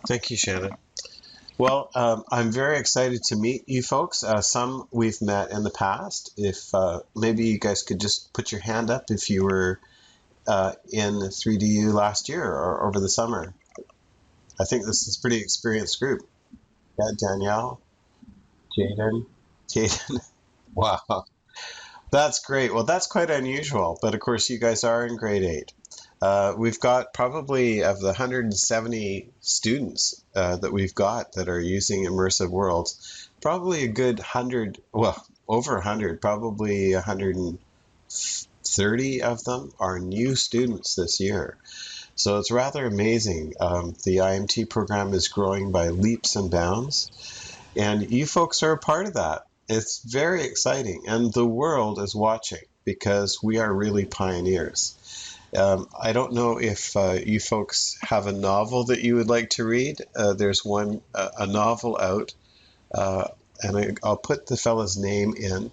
Thank you, Shannon. Well, I'm very excited to meet you folks. Some we've met in the past. If maybe you guys could just put your hand up if you were in 3DU last year or over the summer. I think this is a pretty experienced group. Yeah, Danielle, Jaden, Jaden. Wow, that's great. Well, that's quite unusual. But of course, you guys are in grade 8. We've got probably of the 170 students that we've got that are using Immersive Worlds, probably a good 100, well, over 100, probably 130 of them are new students this year. So it's rather amazing. The IMT program is growing by leaps and bounds, and you folks are a part of that. It's very exciting, and the world is watching because we are really pioneers. I don't know if you folks have a novel that you would like to read. There's one, a novel out, and I'll put the fella's name in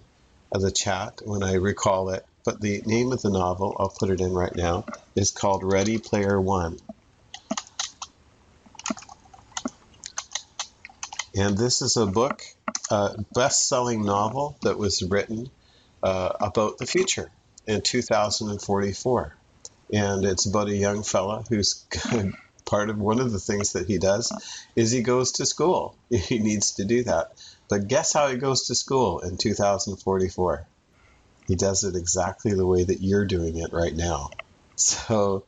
the chat when I recall it. But the name of the novel, I'll put it in right now, is called Ready Player One. And this is a book, best-selling novel that was written about the future in 2044. And it's about a young fella who's part of one of the things that he does is he goes to school. He needs to do that. But guess how he goes to school in 2044? He does it exactly the way that you're doing it right now. So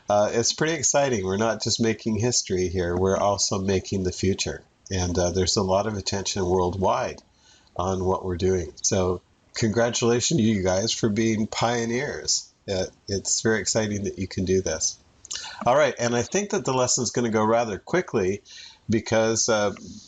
it's pretty exciting. We're not just making history here, we're also making the future. And there's a lot of attention worldwide on what we're doing. So congratulations to you guys for being pioneers. It's very exciting that you can do this. All right, and I think that the lesson is going to go rather quickly because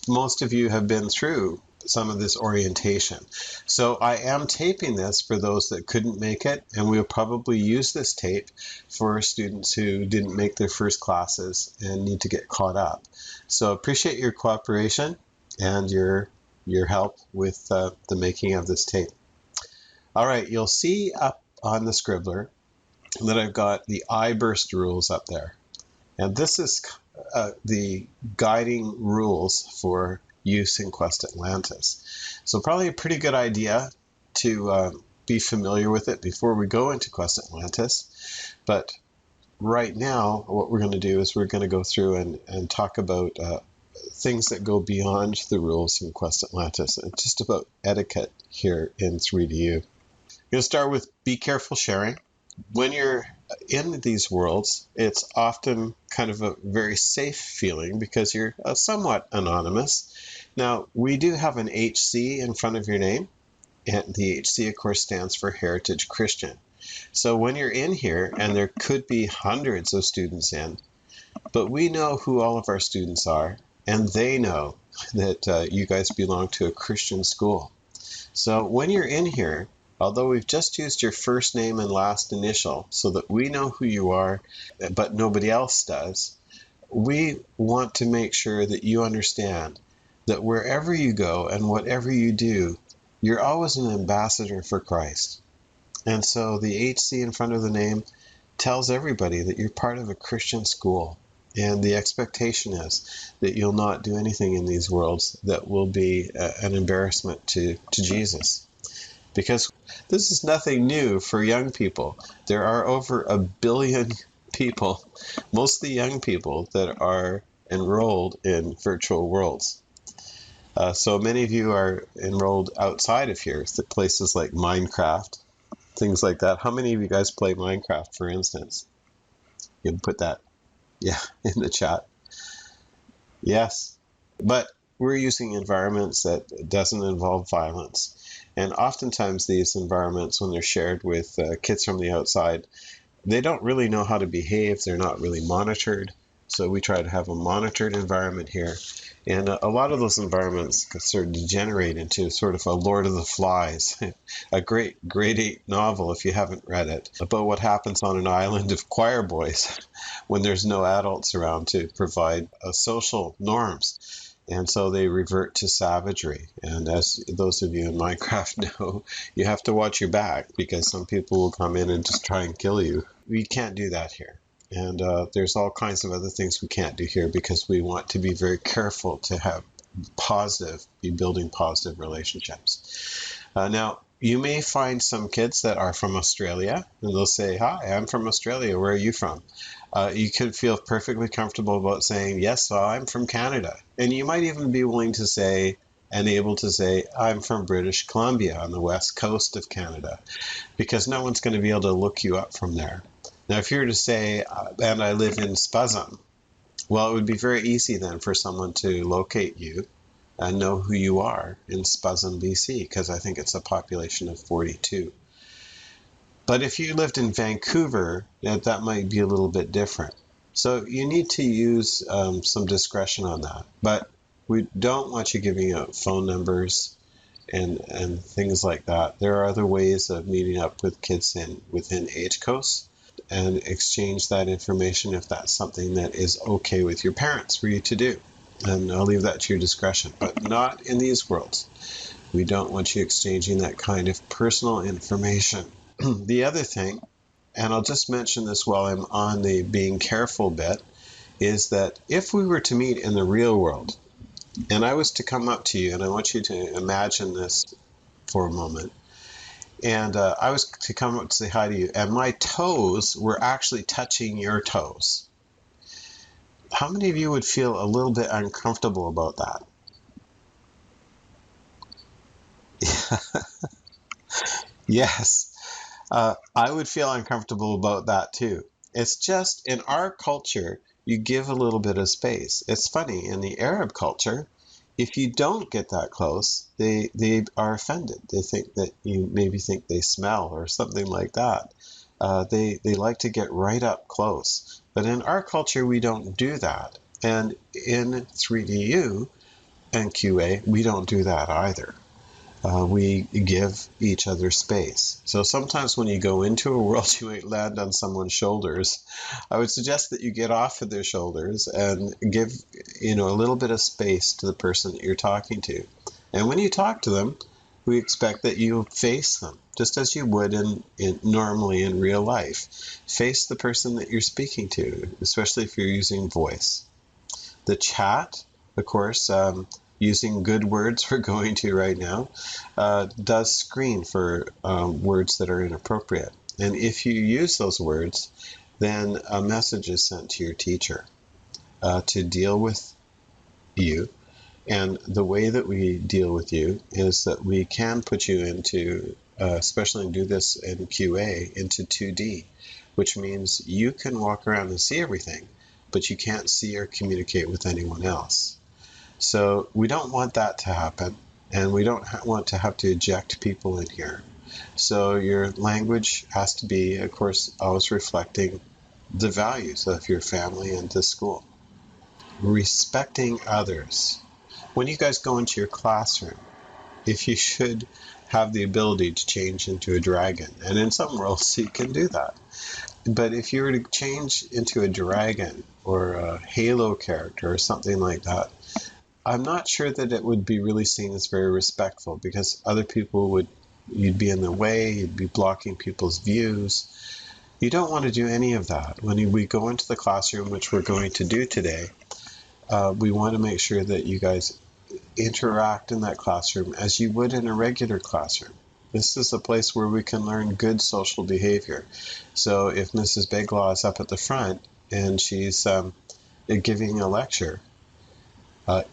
most of you have been through some of this orientation. So I am taping this for those that couldn't make it, and we'll probably use this tape for students who didn't make their first classes and need to get caught up. So appreciate your cooperation and your help with the making of this tape. All right, you'll see up on the scribbler that I've got the iBurst rules up there. And this is the guiding rules for use in Quest Atlantis. So probably a pretty good idea to be familiar with it before we go into Quest Atlantis. But right now, what we're going to do is we're going to go through and talk about things that go beyond the rules in Quest Atlantis and just about etiquette here in 3DU. I'm going to start with be careful sharing. When you're in these worlds, it's often kind of a very safe feeling because you're somewhat anonymous. Now, we do have an HC in front of your name, and the HC, of course, stands for Heritage Christian. So when you're in here, and there could be hundreds of students in, but we know who all of our students are, and they know that you guys belong to a Christian school. So when you're in here, although we've just used your first name and last initial so that we know who you are, but nobody else does, we want to make sure that you understand that wherever you go and whatever you do, you're always an ambassador for Christ. And so the HC in front of the name tells everybody that you're part of a Christian school. And the expectation is that you'll not do anything in these worlds that will be an embarrassment to Jesus. Because this is nothing new for young people. There are over 1 billion people, mostly young people, that are enrolled in virtual worlds. So many of you are enrolled outside of here, so places like Minecraft, things like that. How many of you guys play Minecraft, for instance? You can put that, in the chat. Yes, but we're using environments that doesn't involve violence. And oftentimes these environments, when they're shared with kids from the outside, they don't really know how to behave. They're not really monitored. So we try to have a monitored environment here. And a lot of those environments sort of degenerate into sort of a Lord of the Flies, a great grade 8 novel, if you haven't read it, about what happens on an island of choir boys when there's no adults around to provide social norms. And so they revert to savagery. And as those of you in Minecraft know, you have to watch your back because some people will come in and just try and kill you. We can't do that here. And there's all kinds of other things we can't do here because we want to be very careful to have be building positive relationships. Now, you may find some kids that are from Australia, and they'll say, "Hi, I'm from Australia. Where are you from?" You could feel perfectly comfortable about saying, "Yes, well, I'm from Canada." And you might even be willing to say and able to say, "I'm from British Columbia on the west coast of Canada," because no one's going to be able to look you up from there. Now, if you were to say, "And I live in Spuzzum," well, it would be very easy then for someone to locate you and know who you are in Spuzzum, BC, because I think it's a population of 42. But if you lived in Vancouver, that might be a little bit different. So you need to use some discretion on that. But we don't want you giving out phone numbers and things like that. There are other ways of meeting up with kids within HCOS and exchange that information if that's something that is okay with your parents for you to do. And I'll leave that to your discretion, but not in these worlds. We don't want you exchanging that kind of personal information. The other thing, and I'll just mention this while I'm on the being careful bit, is that if we were to meet in the real world, and I was to come up to you, and I want you to imagine this for a moment, and I was to come up to say hi to you, and my toes were actually touching your toes. How many of you would feel a little bit uncomfortable about that? Yes, I would feel uncomfortable about that too. It's just in our culture, you give a little bit of space. It's funny, in the Arab culture, if you don't get that close, they are offended. They think that you maybe think they smell or something like that. They like to get right up close. But in our culture, we don't do that. And in 3DU and QA, we don't do that either. We give each other space. So sometimes when you go into a world, you might land on someone's shoulders. I would suggest that you get off of their shoulders and give, a little bit of space to the person that you're talking to. And when you talk to them, we expect that you face them, just as you would normally in real life. Face the person that you're speaking to, especially if you're using voice. The chat, of course, using good words we're going to right now, does screen for words that are inappropriate. And if you use those words, then a message is sent to your teacher to deal with you. And the way that we deal with you is that we can put you into, especially do this in QA, into 2D, which means you can walk around and see everything, but you can't see or communicate with anyone else. So we don't want that to happen, and we don't want to have to eject people in here. So your language has to be, of course, always reflecting the values of your family and the school. Respecting others. When you guys go into your classroom, if you should have the ability to change into a dragon, and in some worlds you can do that. But if you were to change into a dragon or a Halo character or something like that, I'm not sure that it would be really seen as very respectful, because other people you'd be in the way, you'd be blocking people's views. You don't want to do any of that. When we go into the classroom, which we're going to do today, we want to make sure that you guys interact in that classroom as you would in a regular classroom. This is a place where we can learn good social behavior. So if Mrs. Beglaw is up at the front and she's giving a lecture,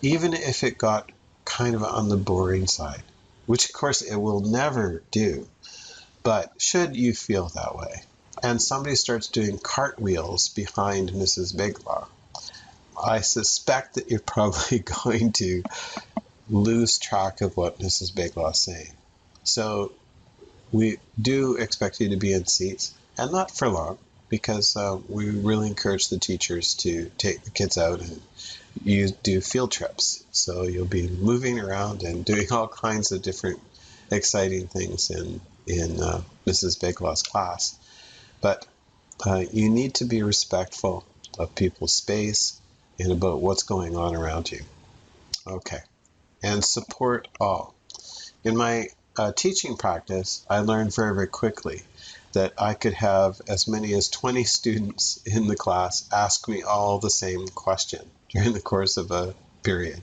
even if it got kind of on the boring side, which of course it will never do, but should you feel that way, and somebody starts doing cartwheels behind Mrs. Beglaw, I suspect that you're probably going to lose track of what Mrs. Beglaw is saying. So we do expect you to be in seats, and not for long, because we really encourage the teachers to take the kids out and you do field trips. So you'll be moving around and doing all kinds of different exciting things in Mrs. Beglaw's class. But you need to be respectful of people's space and about what's going on around you. Okay. And support all. In my teaching practice, I learned very, very quickly that I could have as many as 20 students in the class ask me all the same question during the course of a period.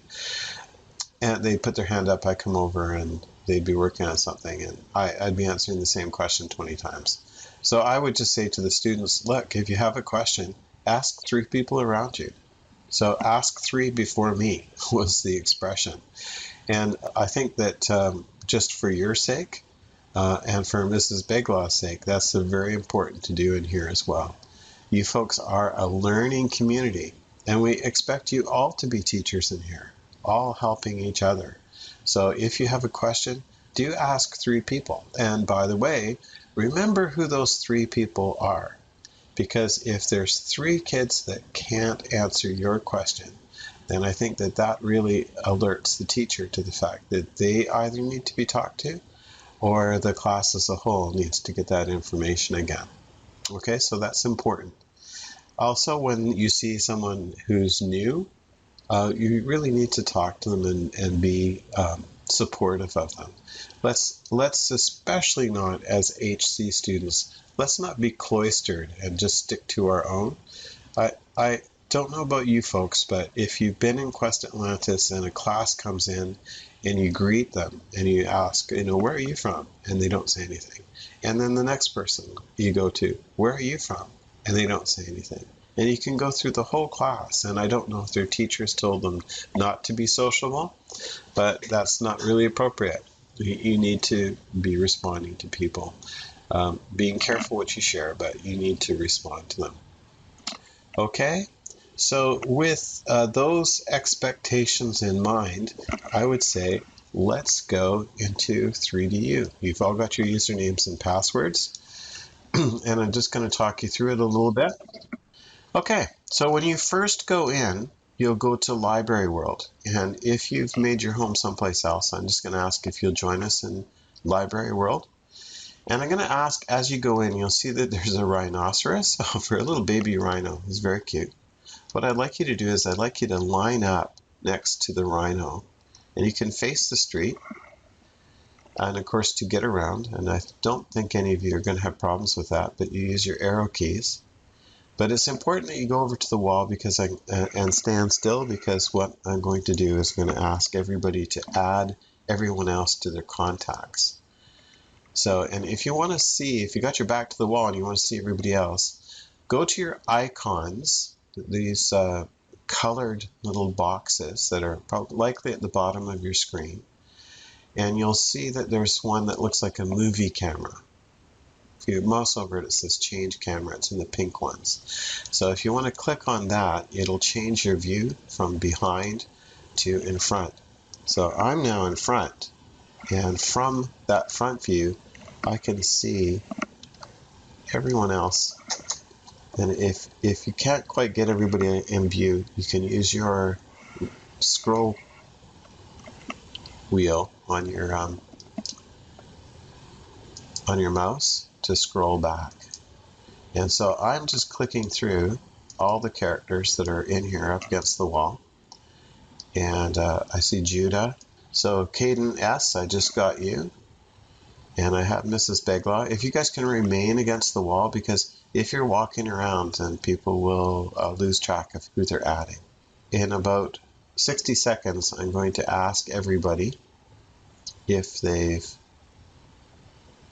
And they'd put their hand up, I come over, and they'd be working on something, and I'd be answering the same question 20 times. So I would just say to the students, look, if you have a question, ask 3 people around you. So ask 3 before me was the expression. And I think that just for your sake and for Mrs. Beglaw's sake, that's very important to do in here as well. You folks are a learning community, and we expect you all to be teachers in here, all helping each other. So if you have a question, do ask 3 people. And by the way, remember who those 3 people are. Because if there's 3 kids that can't answer your question, then I think that that really alerts the teacher to the fact that they either need to be talked to or the class as a whole needs to get that information again. Okay, so that's important. Also, when you see someone who's new, you really need to talk to them and be supportive of them. Let's especially not as HC students, let's not be cloistered and just stick to our own. I don't know about you folks, but if you've been in Quest Atlantis and a class comes in and you greet them and you ask, where are you from? And they don't say anything. And then the next person you go to, where are you from? And they don't say anything. And you can go through the whole class, and I don't know if their teachers told them not to be sociable, but that's not really appropriate. You need to be responding to people, being careful what you share, but you need to respond to them. Okay, so with those expectations in mind, I would say let's go into 3DU. You've all got your usernames and passwords, and I'm just going to talk you through it a little bit. Okay, so when you first go in, you'll go to Library World. And if you've made your home someplace else, I'm just going to ask if you'll join us in Library World. And I'm going to ask, as you go in, you'll see that there's a rhinoceros. For a little baby rhino, it's very cute. What I'd like you to do is I'd like you to line up next to the rhino. And you can face the street. And of course, to get around, and I don't think any of you are going to have problems with that, but you use your arrow keys. But it's important that you go over to the wall and stand still, because what I'm going to do is going to ask everybody to add everyone else to their contacts. So, and if you want to see, if you got your back to the wall and you want to see everybody else, go to your icons, these colored little boxes that are likely at the bottom of your screen. And you'll see that there's one that looks like a movie camera. If you mouse over it, it says change camera. It's in the pink ones. So if you want to click on that, it'll change your view from behind to in front. So I'm now in front, and from that front view, I can see everyone else. And if you can't quite get everybody in view, you can use your scroll wheel on your mouse to scroll back. And so I'm just clicking through all the characters that are in here up against the wall. And I see Judah. So Caden S, I just got you. And I have Mrs. Beglaw. If you guys can remain against the wall, because if you're walking around, then people will lose track of who they're adding. In about 60 seconds, I'm going to ask everybody if they've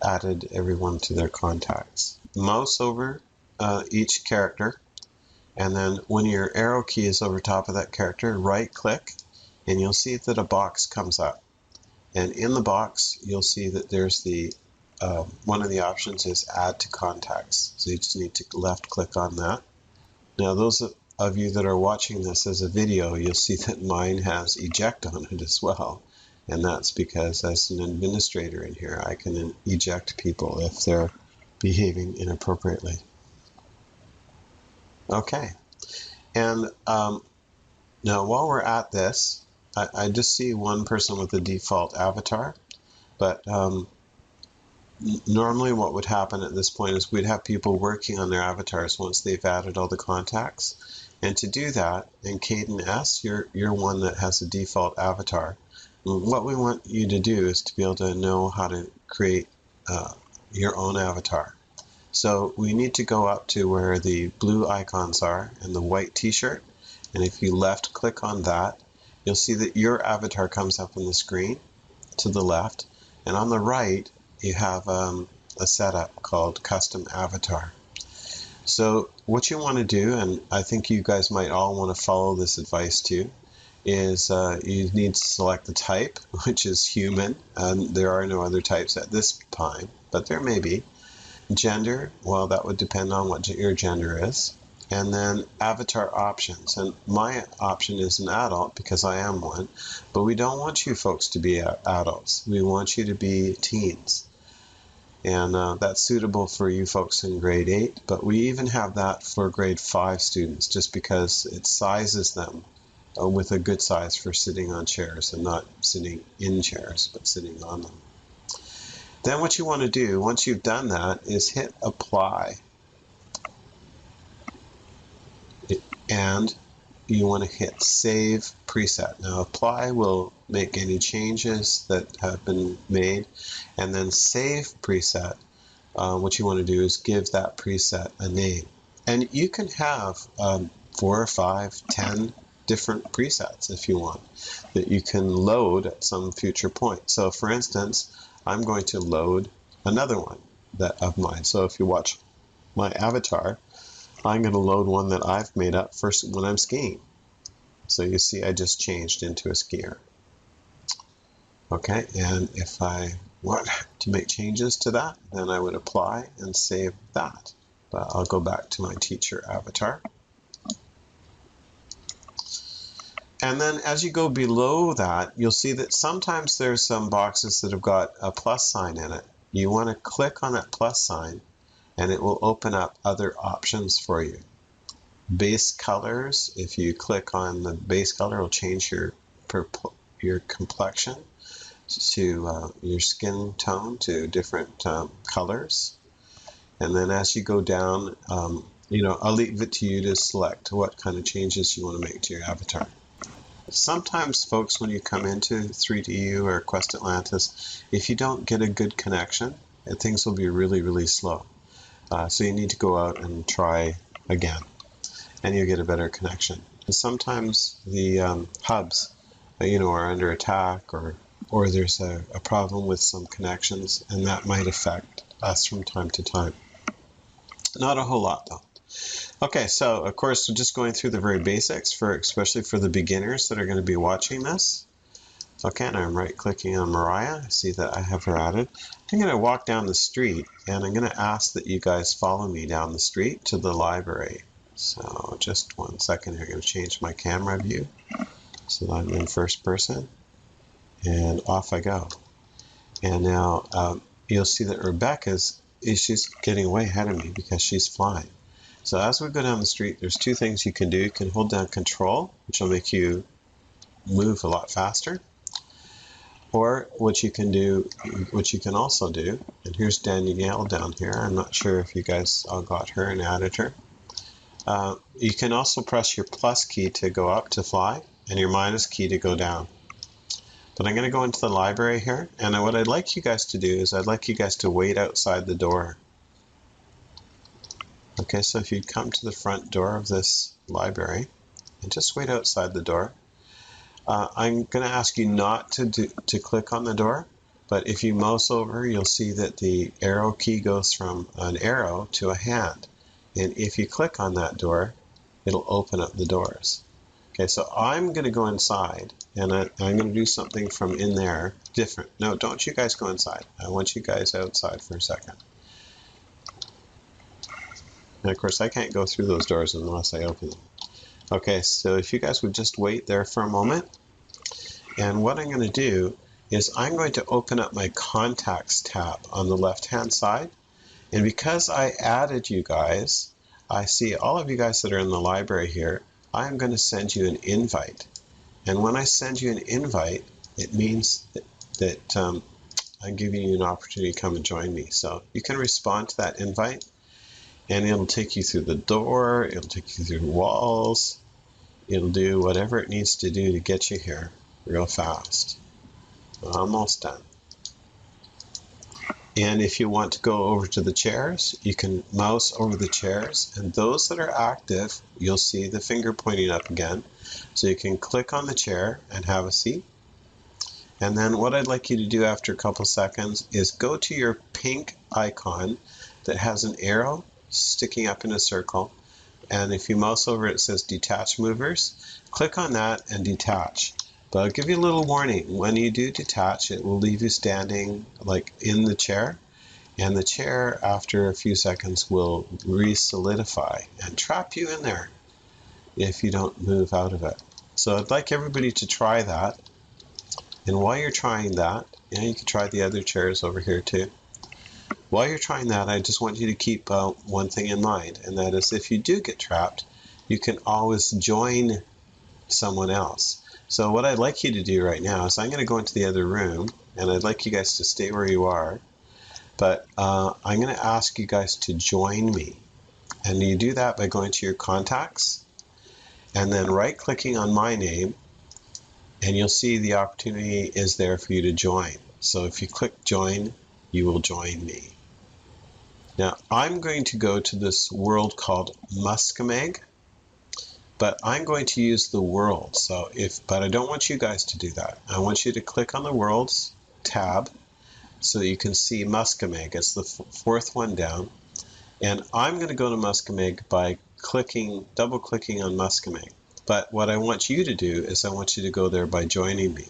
added everyone to their contacts. Mouse over each character, and then when your arrow key is over top of that character, right click, and you'll see that a box comes up. And in the box, you'll see that there's the one of the options is add to contacts. So you just need to left click on that. Now those of you that are watching this as a video, you'll see that mine has eject on it as well. And that's because as an administrator in here, I can eject people if they're behaving inappropriately. Okay. And now while we're at this, I just see one person with the default avatar. But normally what would happen at this point is we'd have people working on their avatars once they've added all the contacts. And to do that, in Caden S, you're one that has a default avatar. What we want you to do is to be able to know how to create your own avatar. So we need to go up to where the blue icons are and the white t-shirt. And if you left click on that, you'll see that your avatar comes up on the screen to the left. And on the right, you have a setup called Custom Avatar. So what you want to do, and I think you guys might all want to follow this advice too, is you need to select the type, which is human. And there are no other types at this time, but there may be. Gender, well, that would depend on what your gender is. And then avatar options. And my option is an adult because I am one. But we don't want you folks to be adults. We want you to be teens. And that's suitable for you folks in grade 8. But we even have that for grade 5 students just because it sizes them with a good size for sitting on chairs and not sitting in chairs, but sitting on them. Then what you want to do, once you've done that, is hit apply. And you want to hit save preset. Now apply will make any changes that have been made. And then save preset, what you want to do is give that preset a name. And you can have 4 or 5, 10 different presets if you want that you can load at some future point. So for instance, I'm going to load another one of mine. So if you watch my avatar, I'm going to load one that I've made up for when I'm skiing. So you see I just changed into a skier. Okay, and if I want to make changes to that, then I would apply and save that. But I'll go back to my teacher avatar. And then as you go below that, you'll see that sometimes there's some boxes that have got a plus sign in it. You want to click on that plus sign and it will open up other options for you. Base colors, if you click on the base color, it will change your complexion to your skin tone to different colors. And then as you go down, I'll leave it to you to select what kind of changes you want to make to your avatar. Sometimes, folks, when you come into 3DU or Quest Atlantis, if you don't get a good connection, things will be really, really slow. So you need to go out and try again, and you'll get a better connection. And sometimes the hubs, are under attack, or there's a problem with some connections, and that might affect us from time to time. Not a whole lot, though. Okay, so of course, we're just going through the very basics, especially for the beginners that are going to be watching this. Okay, and I'm right-clicking on Mariah. I see that I have her added. I'm going to walk down the street, and I'm going to ask that you guys follow me down the street to the library. So just 1 second here. I'm going to change my camera view so that I'm in first person, and off I go. And now you'll see that Rebecca's she's getting way ahead of me because she's flying. So as we go down the street, there's 2 things you can do. You can hold down Control, which will make you move a lot faster. Or what you can also do, and here's Danielle down here. I'm not sure if you guys all got her and added her. You can also press your plus key to go up to fly, and your minus key to go down. But I'm going to go into the library here, and what I'd like you guys to do is I'd like you guys to wait outside the door. Okay, so if you come to the front door of this library and just wait outside the door, I'm going to ask you not to click on the door, but if you mouse over, you'll see that the arrow key goes from an arrow to a hand. And if you click on that door, it'll open up the doors. Okay, so I'm going to go inside, and I'm going to do something from in there different. No, don't you guys go inside. I want you guys outside for a second. And of course, I can't go through those doors unless I open them. Okay, so if you guys would just wait there for a moment. And what I'm going to do is I'm going to open up my Contacts tab on the left-hand side. And because I added you guys, I see all of you guys that are in the library here, I'm going to send you an invite. And when I send you an invite, it means that I'm giving you an opportunity to come and join me. So you can respond to that invite. And it'll take you through the door, it'll take you through walls, it'll do whatever it needs to do to get you here real fast. Almost done. And if you want to go over to the chairs, you can mouse over the chairs, and those that are active, you'll see the finger pointing up again. So you can click on the chair and have a seat. And then what I'd like you to do after a couple seconds is go to your pink icon that has an arrow sticking up in a circle. And if you mouse over it, it says detach movers. Click on that and detach. But I'll give you a little warning. When you do detach, it will leave you standing like in the chair. And the chair, after a few seconds, will re-solidify and trap you in there if you don't move out of it. So I'd like everybody to try that. And while you're trying that, you can try the other chairs over here too. While you're trying that, I just want you to keep one thing in mind, and that is if you do get trapped, you can always join someone else. So what I'd like you to do right now is I'm going to go into the other room, and I'd like you guys to stay where you are, but I'm going to ask you guys to join me. And you do that by going to your contacts, and then right-clicking on my name, and you'll see the opportunity is there for you to join. So if you click join, you will join me. Now, I'm going to go to this world called Muscameg, but I'm going to use the world. But I don't want you guys to do that. I want you to click on the worlds tab so that you can see Muscameg. It's the fourth one down. And I'm going to go to Muscameg by double-clicking on Muscameg. But what I want you to do is I want you to go there by joining me.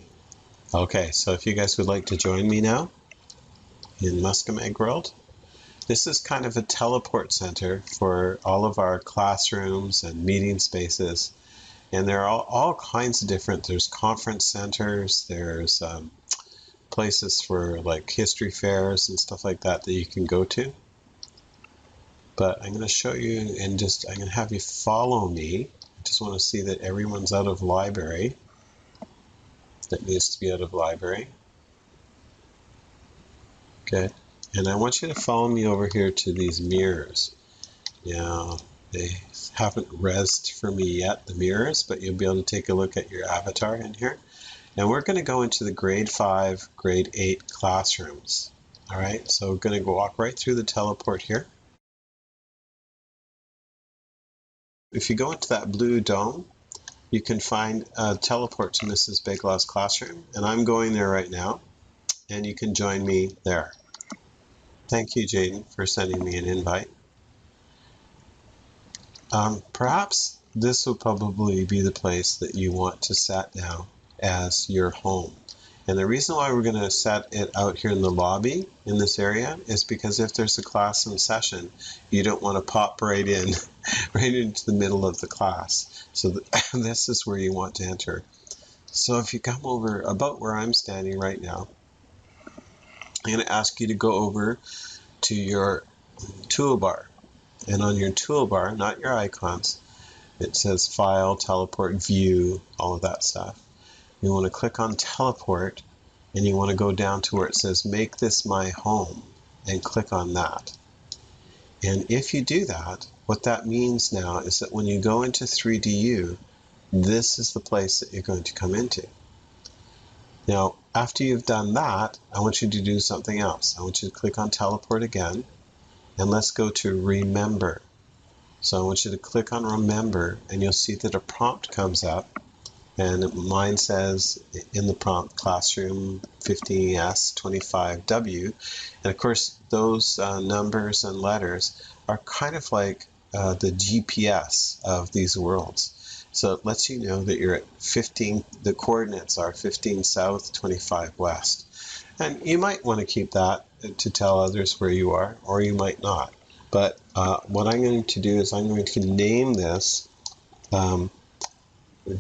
Okay, so if you guys would like to join me now in Muscameg World. This is kind of a teleport center for all of our classrooms and meeting spaces. And there are all kinds of different, there's conference centers, there's places for like history fairs and stuff like that you can go to. But I'm going to show you and I'm going to have you follow me. I just want to see that everyone's out of library. That needs to be out of library. Okay. And I want you to follow me over here to these mirrors. Now, they haven't resed for me yet, the mirrors, but you'll be able to take a look at your avatar in here. And we're going to go into the grade 5, grade 8 classrooms. All right, so we're going to walk right through the teleport here. If you go into that blue dome, you can find a teleport to Mrs. Biglaw's classroom. And I'm going there right now, and you can join me there. Thank you, Jaden, for sending me an invite. Perhaps this will probably be the place that you want to set now as your home. And the reason why we're going to set it out here in the lobby in this area is because if there's a class in session, you don't want to pop right in, right into the middle of the class. So this is where you want to enter. So if you come over about where I'm standing right now, I'm going to ask you to go over to your toolbar. And on your toolbar, not your icons, it says File, Teleport, View, all of that stuff. You want to click on Teleport, and you want to go down to where it says Make This My Home, and click on that. And if you do that, what that means now is that when you go into 3DU, this is the place that you're going to come into. Now, after you've done that, I want you to do something else. I want you to click on Teleport again, and let's go to Remember. So I want you to click on Remember, and you'll see that a prompt comes up, and mine says in the prompt, Classroom 15S25W. And of course, those numbers and letters are kind of like the GPS of these worlds. So it lets you know that you're at 15, the coordinates are 15 south, 25 west. And you might want to keep that to tell others where you are, or you might not. But what I'm going to do is I'm going to name this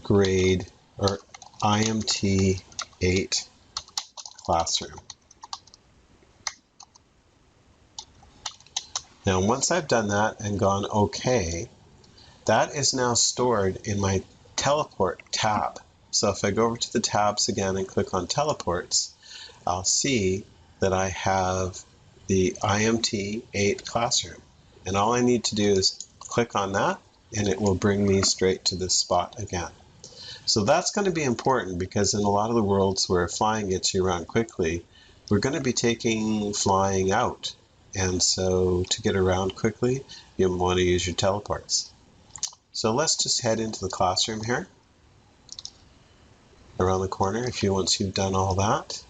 grade or IMT8 classroom. Now, once I've done that and gone OK, that is now stored in my teleport tab. So if I go over to the tabs again and click on teleports, I'll see that I have the IMT8 classroom. And all I need to do is click on that, and it will bring me straight to this spot again. So that's going to be important because in a lot of the worlds where flying gets you around quickly, we're going to be taking flying out. And so to get around quickly, you'll want to use your teleports. So let's just head into the classroom here, around the corner, once you've done all that.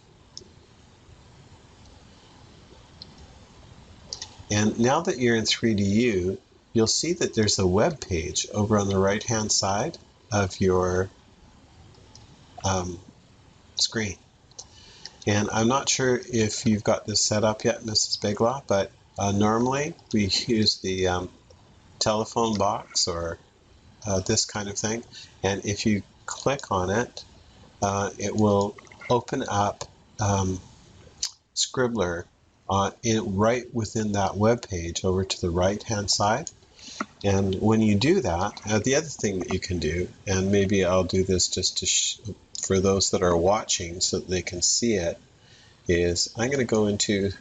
And now that you're in 3DU, you'll see that there's a web page over on the right-hand side of your screen. And I'm not sure if you've got this set up yet, Mrs. Biglaw, but normally we use the telephone box or this kind of thing. And if you click on it, it will open up Scribbler right within that web page over to the right-hand side. And when you do that, the other thing that you can do, and maybe I'll do this just to for those that are watching so that they can see it, is I'm going to go into,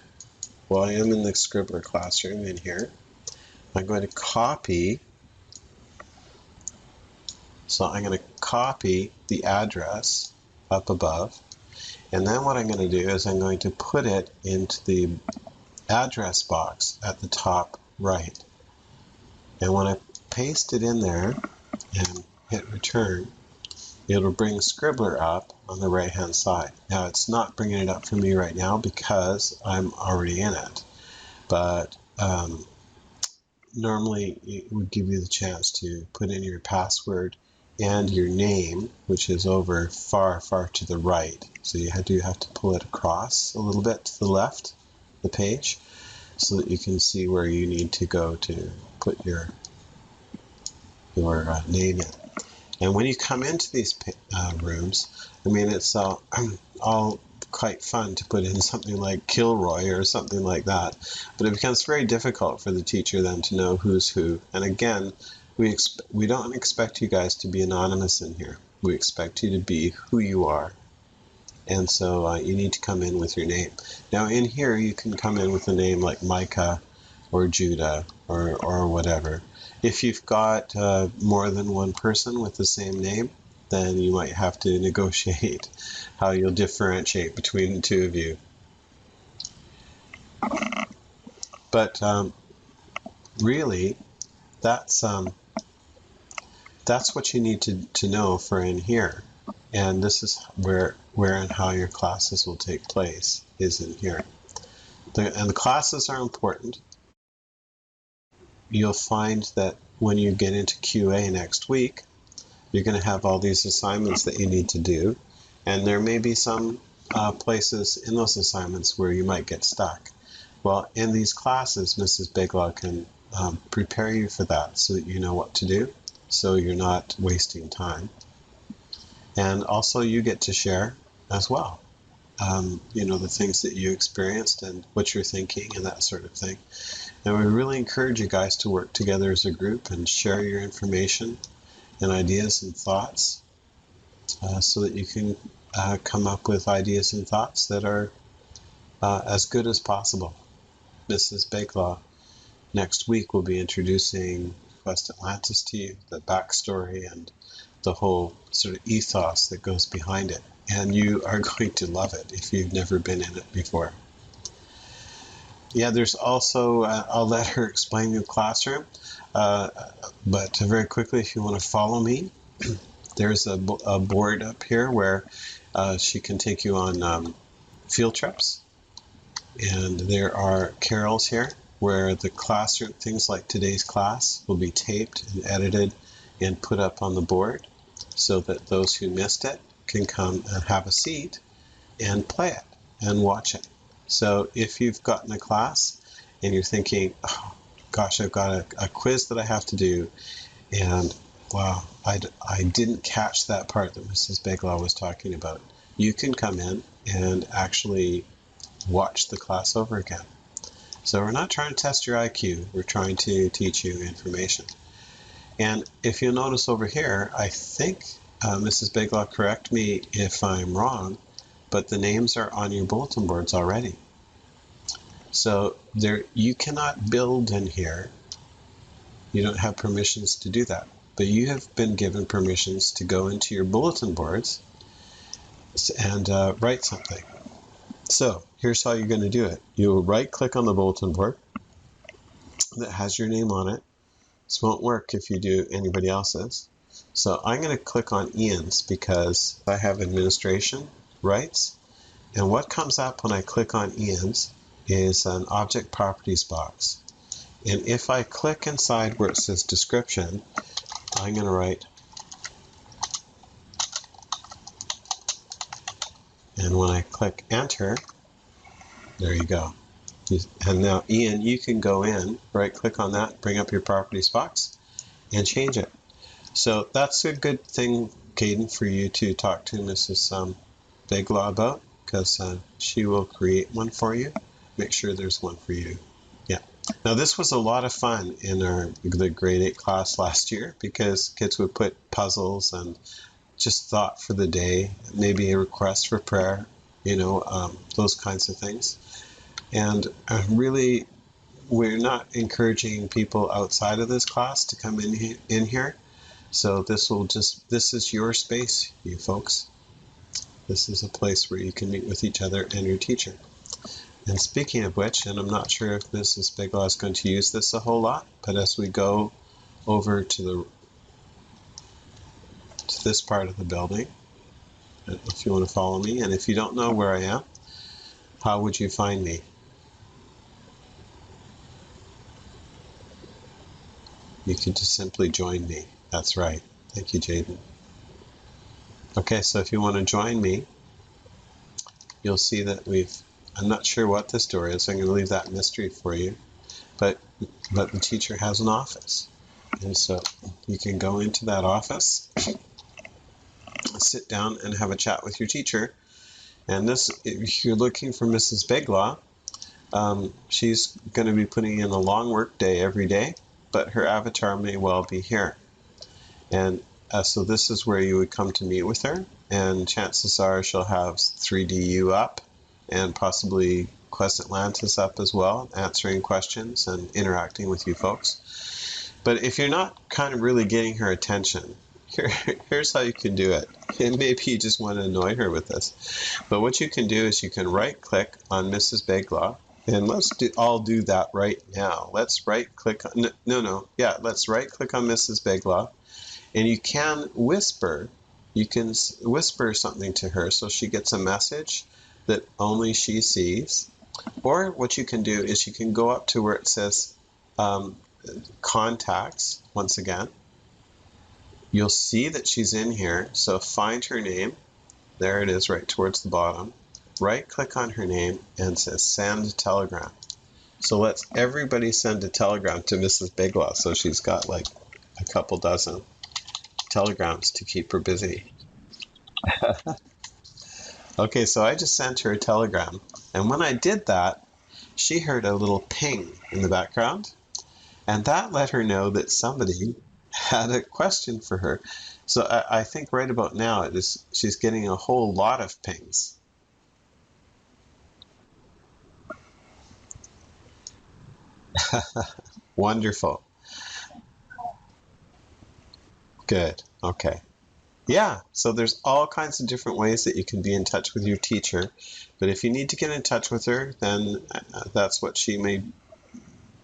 well, I am in the Scribbler classroom in here. I'm going to copy, so I'm going to copy the address up above. And then what I'm going to do is I'm going to put it into the address box at the top right. And when I paste it in there and hit return, it'll bring Scribbler up on the right hand side. Now it's not bringing it up for me right now because I'm already in it, but normally it would give you the chance to put in your password and your name, which is over far to the right. So you do have to pull it across a little bit to the left, the page, so that you can see where you need to go to put your name in. And when you come into these rooms, I mean, it's all quite fun to put in something like Kilroy or something like that, but it becomes very difficult for the teacher then to know who's who. And again, we don't expect you guys to be anonymous in here. We expect you to be who you are. And so you need to come in with your name. Now in here, you can come in with a name like Micah or Judah or whatever. If you've got more than one person with the same name, then you might have to negotiate how you'll differentiate between the two of you. But really, that's what you need to know for in here. And this is where and how your classes will take place, is in here. And the classes are important. You'll find that when you get into QA next week, you're going to have all these assignments that you need to do. And there may be some places in those assignments where you might get stuck. Well, in these classes, Mrs. Biglaw can prepare you for that so that you know what to do, so you're not wasting time. And also you get to share as well, the things that you experienced and what you're thinking and that sort of thing. And we really encourage you guys to work together as a group and share your information and ideas and thoughts so that you can come up with ideas and thoughts that are as good as possible. Mrs. Biglaw next week will be introducing West Atlantis to you, the backstory and the whole sort of ethos that goes behind it. And you are going to love it if you've never been in it before. Yeah, there's also, I'll let her explain the classroom, but very quickly, if you want to follow me, there's a board up here where she can take you on field trips. And there are carols here where the classroom, things like today's class, will be taped and edited and put up on the board so that those who missed it can come and have a seat and play it and watch it. So if you've gotten a class and you're thinking, oh gosh, I've got a quiz that I have to do, and wow, I didn't catch that part that Mrs. Biglaw was talking about, you can come in and actually watch the class over again. So we're not trying to test your IQ, we're trying to teach you information. And if you'll notice over here, I think Mrs. Biglaw, correct me if I'm wrong, but the names are on your bulletin boards already. So you cannot build in here. You don't have permissions to do that. But you have been given permissions to go into your bulletin boards and write something. So here's how you're going to do it. You'll right click on the bulletin board that has your name on it. This won't work if you do anybody else's. So I'm going to click on Ian's because I have administration rights. And what comes up when I click on Ian's is an object properties box. And if I click inside where it says description, I'm going to write, and when I click enter, there you go. And now Ian, you can go in, right click on that, bring up your properties box and change it. So that's a good thing, Caden, for you to talk to Mrs. Biglaw about, because she will create one for you. Make sure there's one for you. Yeah. Now this was a lot of fun in the grade 8 class last year, because kids would put puzzles and just thought for the day, maybe a request for prayer, those kinds of things. And really, we're not encouraging people outside of this class to come in here. So this is your space, you folks. This is a place where you can meet with each other and your teacher. And speaking of which, and I'm not sure if Mrs. Biglaw is going to use this a whole lot, but as we go over to this part of the building, if you want to follow me, and if you don't know where I am, how would you find me? You can just simply join me. That's right. Thank you, Jaden. Okay, so if you want to join me, you'll see that I'm not sure what this door is. I'm going to leave that mystery for you. But the teacher has an office. And so you can go into that office, sit down and have a chat with your teacher. And this, if you're looking for Mrs. Biglaw, she's going to be putting in a long work day every day, but her avatar may well be here. And so this is where you would come to meet with her, and chances are she'll have 3DU up and possibly Quest Atlantis up as well, answering questions and interacting with you folks. But if you're not kind of really getting her attention, here's how you can do it. And maybe you just want to annoy her with this. But what you can do is you can right click on Mrs. Biglaw, and let's all do that right now. Let's right click on, let's right click on Mrs. Biglaw. And you can whisper something to her so she gets a message that only she sees. Or what you can do is you can go up to where it says contacts once again. You'll see that she's in here, so find her name. There it is right towards the bottom. Right click on her name and says send telegram. So let's everybody send a telegram to Mrs. Biglaw, so she's got like a couple dozen telegrams to keep her busy. Okay, so I just sent her a telegram, and when I did that, she heard a little ping in the background, and that let her know that somebody had a question for her. So I think right about now she's getting a whole lot of pings. Wonderful. Good. Okay. Yeah, so there's all kinds of different ways that you can be in touch with your teacher. But if you need to get in touch with her, then that's what she may,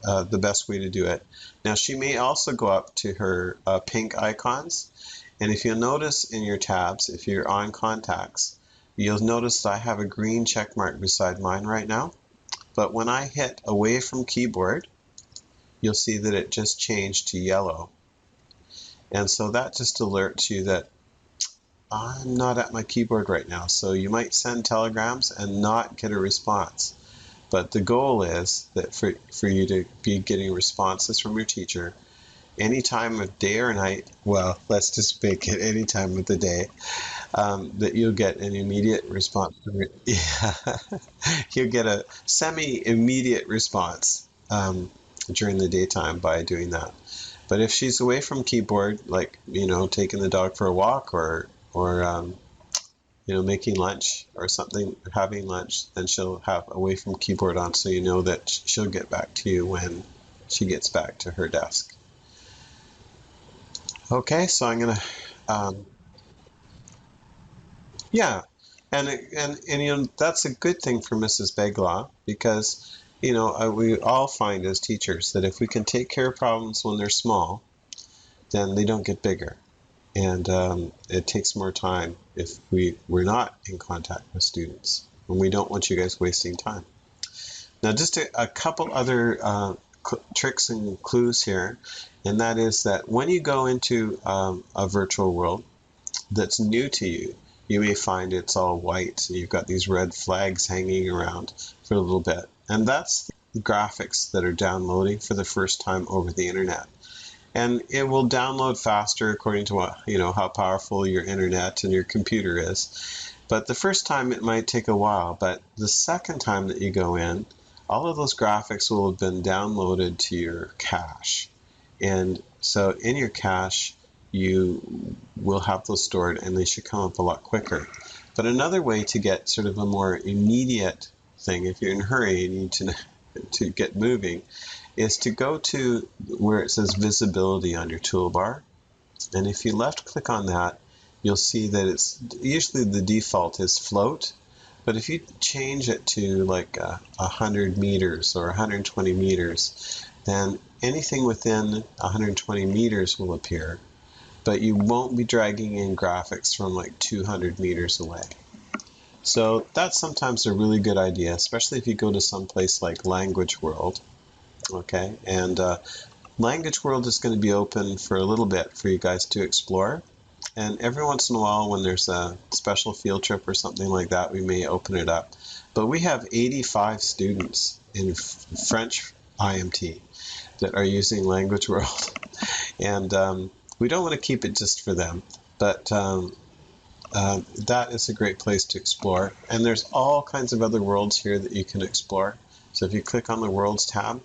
the best way to do it. Now, she may also go up to her pink icons. And if you'll notice in your tabs, if you're on contacts, you'll notice that I have a green check mark beside mine right now. But when I hit away from keyboard, you'll see that it just changed to yellow. And so that just alerts you that I'm not at my keyboard right now. So you might send telegrams and not get a response. But the goal is that for you to be getting responses from your teacher any time of day or night, well, let's just make it any time of the day, that you'll get an immediate response. You'll get a semi-immediate response during the daytime by doing that. But if she's away from keyboard, like, taking the dog for a walk or making lunch or something, having lunch, then she'll have away from keyboard on, so you know that she'll get back to you when she gets back to her desk. Okay, so I'm gonna, yeah, And that's a good thing for Mrs. Beglaw, because we all find as teachers that if we can take care of problems when they're small, then they don't get bigger. And it takes more time if we're not in contact with students, and we don't want you guys wasting time. Now, just a couple other tricks and clues here, and that is that when you go into a virtual world that's new to you, you may find it's all white, so you've got these red flags hanging around for a little bit. And that's the graphics that are downloading for the first time over the internet. And it will download faster according to how powerful your internet and your computer is. But the first time it might take a while, but the second time that you go in, all of those graphics will have been downloaded to your cache. And so in your cache, you will have those stored, and they should come up a lot quicker. But another way to get sort of a more immediate thing, if you're in a hurry and you need to get moving, is to go to where it says visibility on your toolbar. And if you left click on that, you'll see that it's usually the default is float. But if you change it to like 100 meters or 120 meters, then anything within 120 meters will appear, but you won't be dragging in graphics from like 200 meters away. So that's sometimes a really good idea, especially if you go to some place like Language World. Okay, and Language World is going to be open for a little bit for you guys to explore. And every once in a while, when there's a special field trip or something like that, we may open it up. But we have 85 students in French IMT that are using Language World. And we don't want to keep it just for them, but that is a great place to explore. And there's all kinds of other worlds here that you can explore. So if you click on the Worlds tab,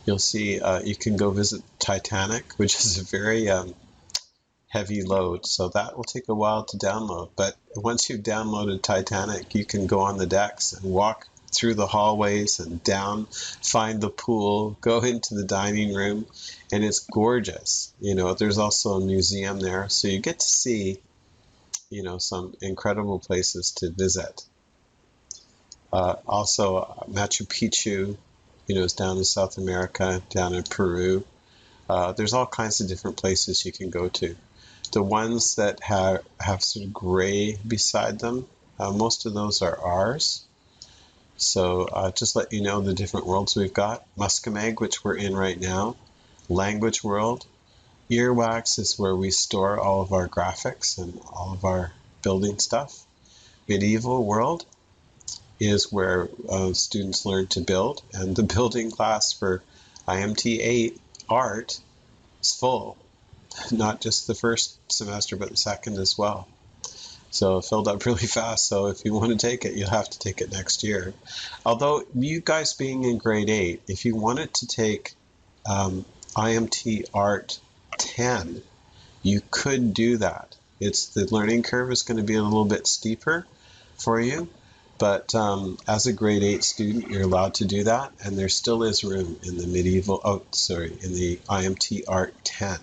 you'll see you can go visit Titanic, which is a very heavy load. So that will take a while to download. But once you've downloaded Titanic, you can go on the decks and walk through the hallways and down, find the pool, go into the dining room, and it's gorgeous. There's also a museum there, so you get to see, some incredible places to visit. Also, Machu Picchu, is down in South America, down in Peru. There's all kinds of different places you can go to. The ones that have sort of gray beside them, most of those are ours. So just let you know the different worlds we've got. Muscameg, which we're in right now. Language World. Earwax is where we store all of our graphics and all of our building stuff. Medieval World is where students learn to build. And the building class for IMT8 Art is full. Not just the first semester, but the second as well. So it filled up really fast. So if you want to take it, you'll have to take it next year. Although you guys being in grade 8, if you wanted to take IMT Art 10, you could do that. The learning curve is going to be a little bit steeper for you. But as a grade 8 student, you're allowed to do that. And there still is room in the in the IMT Art 10.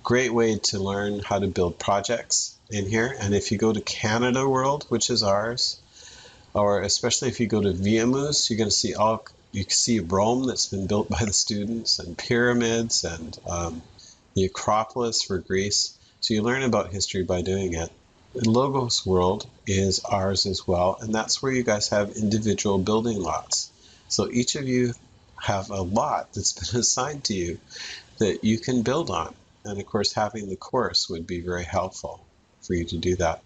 Great way to learn how to build projects in here. And if you go to Canada World, which is ours, or especially if you go to Viamus, you're going to see you can see Rome that's been built by the students, and pyramids, and the Acropolis for Greece. So you learn about history by doing it. Logos World is ours as well, and that's where you guys have individual building lots. So each of you have a lot that's been assigned to you that you can build on. And of course, having the course would be very helpful for you to do that.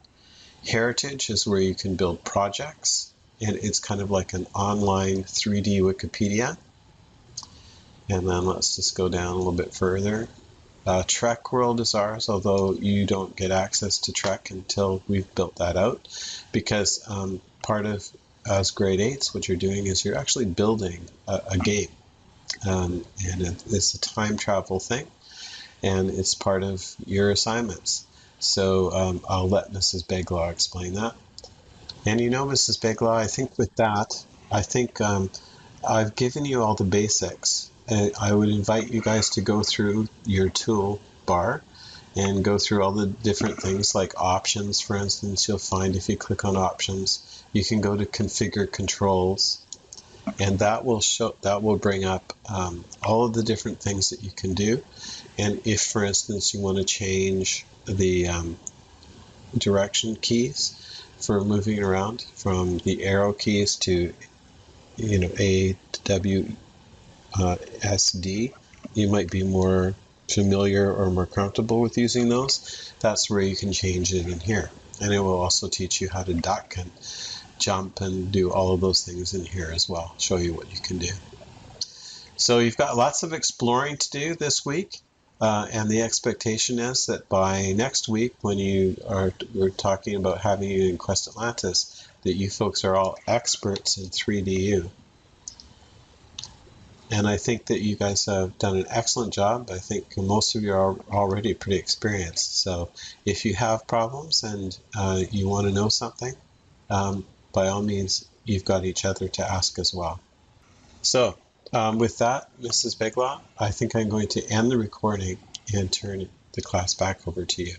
Heritage is where you can build projects, and it's kind of like an online 3D Wikipedia. And then let's just go down a little bit further. Trek World is ours, although you don't get access to Trek until we've built that out, because part of as grade 8s, what you're doing is you're actually building a game, and it's a time travel thing. And it's part of your assignments. So I'll let Mrs. Beglaw explain that. And Mrs. Beglaw, I think with that, I've given you all the basics. I would invite you guys to go through your toolbar and go through all the different things like options. For instance, you'll find if you click on options, you can go to configure controls, and that will bring up all of the different things that you can do. And if, for instance, you want to change the direction keys for moving around from the arrow keys to, A to W, S, D, you might be more familiar or more comfortable with using those. That's where you can change it in here. And it will also teach you how to duck and jump and do all of those things in here as well, show you what you can do. So you've got lots of exploring to do this week, and the expectation is that by next week, when we're talking about having you in Quest Atlantis, that you folks are all experts in 3DU. And I think that you guys have done an excellent job. I think most of you are already pretty experienced. So if you have problems and you want to know something, by all means, you've got each other to ask as well. So with that, Mrs. Beglaw, I think I'm going to end the recording and turn the class back over to you.